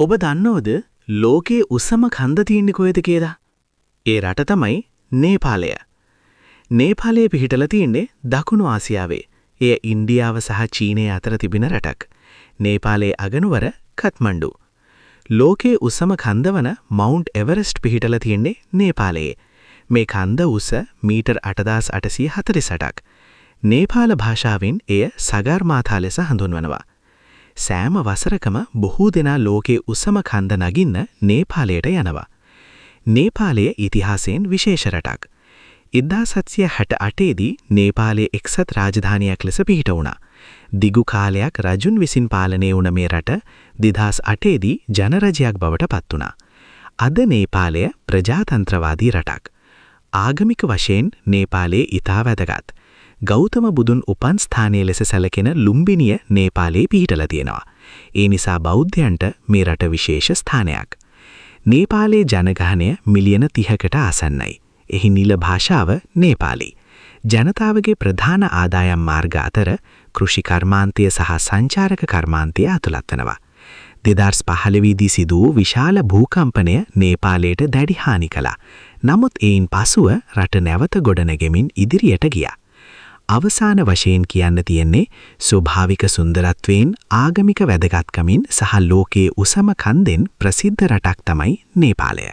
ඔබ දන්නවද ලෝකයේ උසම කන්ද තියෙන්නේ කොහෙද කියලා? ඒ රට තමයි නේපාලය. නේපාලයේ පිහිටලා තියෙන්නේ දකුණු ආසියාවේ. එය ඉන්දියාව සහ චීනය අතර තිබෙන රටක්. නේපාලයේ අගනුවර කත්මණ්ඩු. ලෝකයේ උසම කන්ද වන මවුන්ට් එවරෙස්ට් පිහිටලා තියෙන්නේ නේපාලයේ. මේ කන්ද උස මීටර් 8848ක්. නේපාල භාෂාවෙන් එය සගර්මාථා ලෙස හඳුන්වනවා. සෑම වසරකම බොහෝ දෙනා ලෝකයේ උසම කන්ද නගින්න නේපාලයට යනවා. නේපාලය ඉතිහාසයෙන් විශේෂ රටක්. 1768 දී නේපාලයේ එක්සත් රාජධානියක් ලෙස පිහිට වුණා. දිගු කාලයක් රජුන් විසින් පාලනය වුණ මේ රට 2008 දී ජනරජයක් බවට පත් වුණා. අද නේපාලය ප්‍රජාතන්ත්‍රවාදී රටක්. ආගමික වශයෙන් නේපාලයේ ඉතා වැදගත්. ගෞතම බුදුන් උපන් ස්ථානයේ ලෙස සැලකෙන ලුම්බිනිය නේපාලයේ පිහිටලා තියෙනවා. ඒ නිසා බෞද්ධයන්ට මේ රට විශේෂ ස්ථානයක්. නේපාලයේ ජනගහනය මිලියන 30කට ආසන්නයි. එහි නිල භාෂාව නේපාලි. ජනතාවගේ ප්‍රධාන ආදායම් මාර්ග අතර කෘෂි කර්මාන්තය සහ සංචාරක කර්මාන්තය අතුලත් වෙනවා. 2015 දී සිදු වූ විශාල භූකම්පනය නේපාලයට දැඩි හානි කළා. නමුත් ඒයින් පසුව රට නැවත ගොඩනැගෙමින් ඉදිරියට ගියා. අවසාන වශයෙන් කියන්න තියෙන්නේ ස්වභාවික සුන්දරත්වයෙන් ආගමික වැදගත්කමින් සහ ලෝකයේ උසම කන්දෙන් ප්‍රසිද්ධ රටක් තමයි නේපාලය.